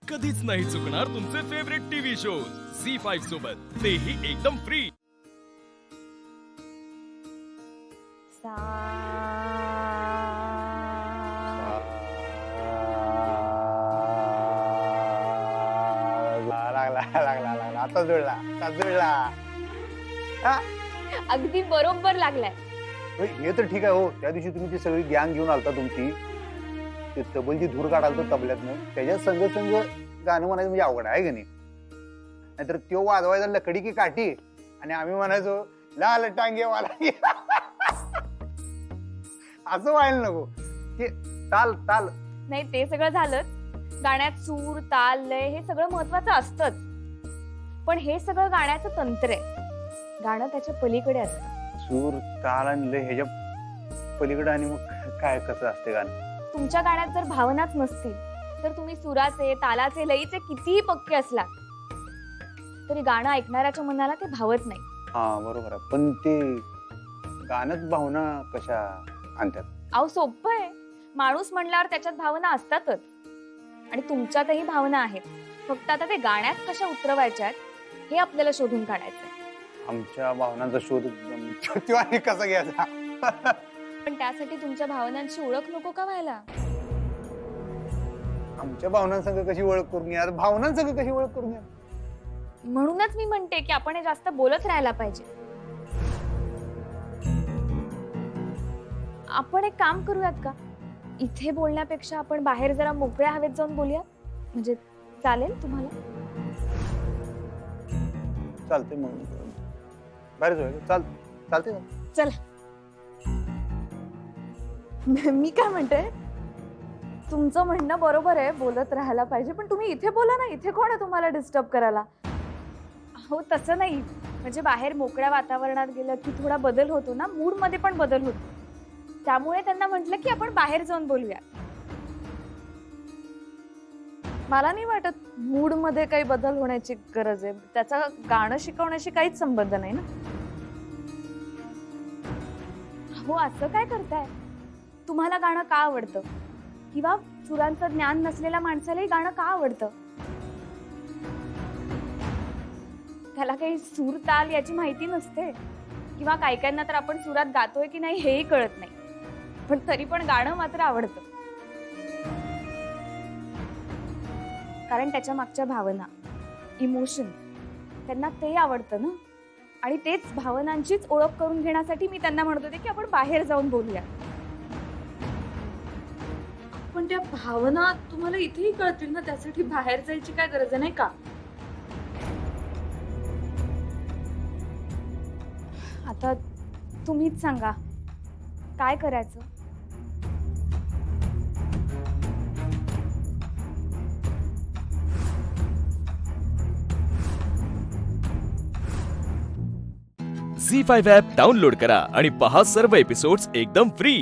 कधीच नाही चुकणार तुमचे फेवरेट टीव्ही शोज झी5 सोबत, तेही एकदम फ्री. लागला आता जुळला. अगदी बरोबर लागलाय. हे तर ठीक आहे हो. त्या दिवशी तुम्ही ती सगळी गँग घेऊन आलता तुमची, ते तबलची धूर काढाल तर तबल्यातनं, त्याच्या संग संग गाणं म्हणायचं म्हणजे अवघड आहे का नाही? नाहीतर त्यो वाजवायचा लकडी की काठी आणि आम्ही म्हणायचो लाल टांगे वाला. असं व्हायला नको. ते ताल ताल नाही, ते सगळं झालंच. गाण्यात सूर, ताल, लय हे सगळं महत्वाचं असतंच, पण हे सगळं गाण्याचं तंत्र आहे. गाणं त्याच्या पलीकडे असतं. सूर ताल आणि लय ह्याच्या पलीकडे. आणि मग काय कसं असते गाणं? तुमच्या गाण्यात जर भावनाच नसतील तर तुम्ही सुराचे, तालाचे, लयीचे कितीही पक्के असला तरी गाणं ऐकणाऱ्याच्या मनाला ते भावत नाही. हा बरोबर आहे, पण ते गाण्यात भावना कशा आणतात? अहो सोपं आहे. माणूस म्हणल्यावर त्याच्यात भावना असतातच आणि तुमच्यातही भावना आहेत. फक्त आता ते गाण्यात कशा उतरवायच्यात हे आपल्याला शोधून काढायचंय. आमच्या भावनांचा शोध कसा घ्यायचा? पण त्यासाठी तुमच्या भावनांची ओळख नको का व्हायला? आमच्या भावनांसंग कशी ओळख करून घ्या? भावनांसंग कशी ओळख करून घ्या? म्हणूनच मी म्हणते की आपण हे जास्त बोलत राहायला पाहिजे. आपण एक काम करूयात का? इथे बोलण्यापेक्षा आपण बाहेर जरा मोकळ्या हवेत जाऊन बोलूया, म्हणजे चालेल तुम्हाला? चालते मग बाहेर जाऊया. चालते ना? चला. मी काय म्हणते, तुमचं म्हणणं बरोबर आहे, बोलत राहायला पाहिजे, पण तुम्ही इथे बोला ना. इथे कोण आहे तुम्हाला डिस्टर्ब करायला? हो तसं नाही, म्हणजे बाहेर मोकळ्या वातावरणात गेलं की थोडा बदल होतो ना, मूड मध्ये पण बदल होतो. त्यामुळे त्यांना म्हटलं की आपण बाहेर जाऊन बोलूया. मला नाही वाटत मूड मध्ये काही बदल होण्याची गरज आहे. त्याचा गाणं शिकवण्याशी काहीच संबंध नाही ना. हो असं काय करताय? तुम्हाला गाणं का आवडतं? किंवा सुरांचं ज्ञान नसलेल्या माणसालाही गाणं का आवडतं? त्याला काही सूर ताल याची माहिती नसते, किंवा काही काहींना तर आपण सुरात गातोय की नाही हेही कळत नाही, पण तरी पण गाणं मात्र आवडतं. कारण त्याच्या मागच्या भावना, इमोशन, त्यांना ते आवडतं ना. आणि तेच भावनांचीच ओळख करून घेण्यासाठी मी त्यांना म्हणत होते की आपण बाहेर जाऊन बोलूया. पण त्या भावना तुम्हाला इथेही कळतील ना, त्यासाठी बाहेर जायची काय गरज नाही का? आता तुम्हीच सांगा काय करायचं. झी5 ॲप डाउनलोड करा आणि पहा सर्व एपिसोड्स एकदम फ्री.